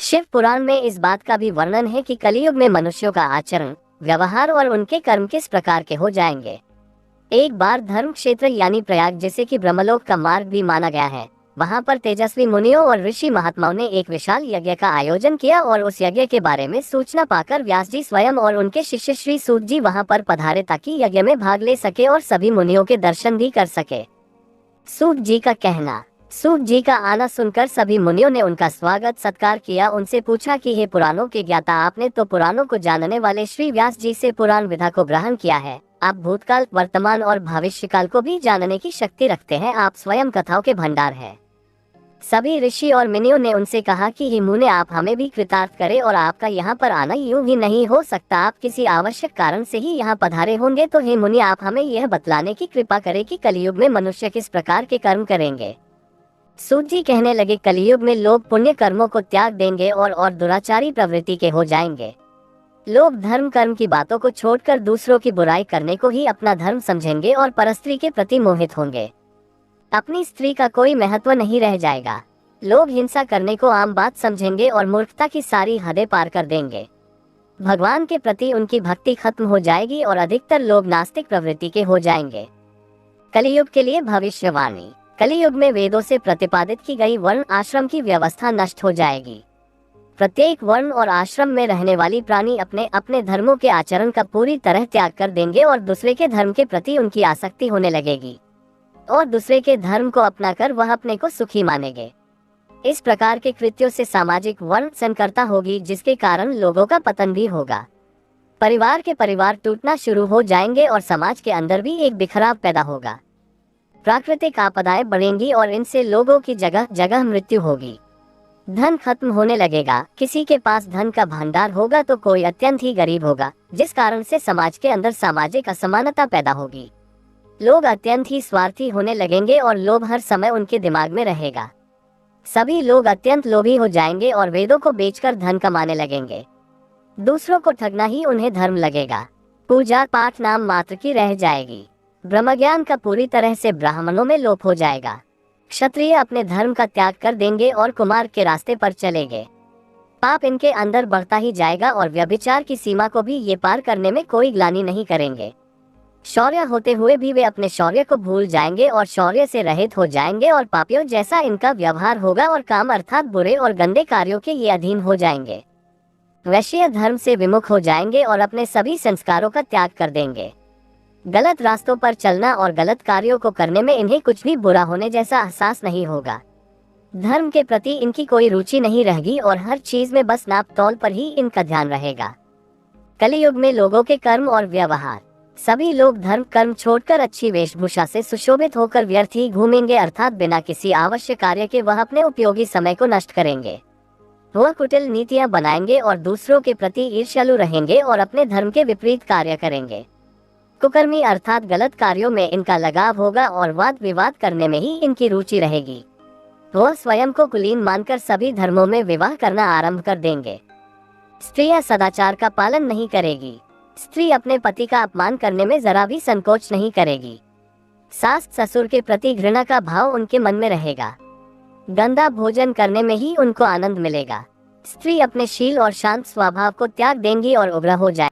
शिव पुराण में इस बात का भी वर्णन है कि कलयुग में मनुष्यों का आचरण, व्यवहार और उनके कर्म किस प्रकार के हो जाएंगे। एक बार धर्म क्षेत्र यानी प्रयाग, जिसे कि ब्रह्मलोक का मार्ग भी माना गया है, वहां पर तेजस्वी मुनियों और ऋषि महात्माओं ने एक विशाल यज्ञ का आयोजन किया और उस यज्ञ के बारे में सूचना पाकर व्यास जी स्वयं और उनके शिष्य श्री सूत जी वहां पर पधारे ताकि यज्ञ में भाग ले सके और सभी मुनियों के दर्शन भी कर सके। सूत जी का कहना। सूत जी का आना सुनकर सभी मुनियों ने उनका स्वागत सत्कार किया। उनसे पूछा कि हे पुराणों के ज्ञाता, आपने तो पुराणों को जानने वाले श्री व्यास जी से पुराण विधा को ग्रहण किया है। आप भूतकाल, वर्तमान और भविष्यकाल को भी जानने की शक्ति रखते हैं। आप स्वयं कथाओं के भंडार हैं। सभी ऋषि और मुनियों ने उनसे कहा कि हे मुने, आप हमें भी कृतार्थ करें और आपका यहाँ पर आना यूं ही नहीं हो सकता। आप किसी आवश्यक कारण से ही यहाँ पधारे होंगे। तो हे मुनि, आप हमें यह बतलाने की कृपा करें कि कलयुग में मनुष्य किस प्रकार के कर्म करेंगे। सूत जी कहने लगे, कलयुग में लोग पुण्य कर्मों को त्याग देंगे और दुराचारी प्रवृत्ति के हो जाएंगे। लोग धर्म कर्म की बातों को छोड़कर दूसरों की बुराई करने को ही अपना धर्म समझेंगे और परस्त्री के प्रति मोहित होंगे। अपनी स्त्री का कोई महत्व नहीं रह जाएगा। लोग हिंसा करने को आम बात समझेंगे और मूर्खता की सारी हदें पार कर देंगे। भगवान के प्रति उनकी भक्ति खत्म हो जाएगी और अधिकतर लोग नास्तिक प्रवृत्ति के हो जाएंगे। कलयुग के लिए भविष्यवाणी। कलयुग में वेदों से प्रतिपादित की गई वर्ण आश्रम की व्यवस्था नष्ट हो जाएगी। प्रत्येक वर्ण और आश्रम में रहने वाली प्राणी अपने अपने धर्मों के आचरण का पूरी तरह त्याग कर देंगे और दूसरे के धर्म के प्रति उनकी आसक्ति होने लगेगी और दूसरे के धर्म को अपनाकर वह अपने को सुखी मानेंगे। इस प्रकार के कृत्यों से सामाजिक वर्ण संकरता होगी, जिसके कारण लोगों का पतन भी होगा। परिवार के परिवार टूटना शुरू हो जाएंगे और समाज के अंदर भी एक बिखराव पैदा होगा। प्राकृतिक आपदाएं बढ़ेंगी और इनसे लोगों की जगह जगह मृत्यु होगी। धन खत्म होने लगेगा। किसी के पास धन का भंडार होगा तो कोई अत्यंत ही गरीब होगा, जिस कारण से समाज के अंदर सामाजिक असमानता पैदा होगी। लोग अत्यंत ही स्वार्थी होने लगेंगे और लोभ हर समय उनके दिमाग में रहेगा। सभी लोग अत्यंत लोभी हो जाएंगे और वेदों को बेचकर धन कमाने लगेंगे। दूसरों को ठगना ही उन्हें धर्म लगेगा। पूजा पाठ नाम मात्र की रह जाएगी। ब्रह्मज्ञान का पूरी तरह से ब्राह्मणों में लोप हो जाएगा। क्षत्रिय अपने धर्म का त्याग कर देंगे और कुमार के रास्ते पर चलेंगे। पाप इनके अंदर बढ़ता ही जाएगा और व्यभिचार की सीमा को भी ये पार करने में कोई ग्लानि नहीं करेंगे। शौर्य होते हुए भी वे अपने शौर्य को भूल जाएंगे और शौर्य से रहित हो जाएंगे और पापियों जैसा इनका व्यवहार होगा और काम अर्थात बुरे और गंदे कार्यों के ये अधीन हो जाएंगे। वैश्य धर्म से विमुख हो जाएंगे और अपने सभी संस्कारों का त्याग कर देंगे। गलत रास्तों पर चलना और गलत कार्यों को करने में इन्हें कुछ भी बुरा होने जैसा एहसास नहीं होगा। धर्म के प्रति इनकी कोई रुचि नहीं रहेगी और हर चीज में बस नाप तौल पर ही इनका ध्यान रहेगा। कलयुग में लोगों के कर्म और व्यवहार। सभी लोग धर्म कर्म छोड़कर अच्छी वेशभूषा से सुशोभित होकर व्यर्थ ही घूमेंगे, अर्थात बिना किसी आवश्यक कार्य के वह अपने उपयोगी समय को नष्ट करेंगे। वह कुटिल नीतियां बनाएंगे और दूसरों के प्रति ईर्ष्यालु रहेंगे और अपने धर्म के विपरीत कार्य करेंगे। कुकर्मी अर्थात गलत कार्यों में इनका लगाव होगा और वाद विवाद करने में ही इनकी रुचि रहेगी। वह स्वयं को कुलीन मानकर सभी धर्मों में विवाह करना आरंभ कर देंगे। स्त्रियां सदाचार का पालन नहीं करेगी। स्त्री अपने पति का अपमान करने में जरा भी संकोच नहीं करेगी। सास ससुर के प्रति घृणा का भाव उनके मन में रहेगा। गंदा भोजन करने में ही उनको आनंद मिलेगा। स्त्री अपने शील और शांत स्वभाव को त्याग देंगी और उग्र हो जाएंगी।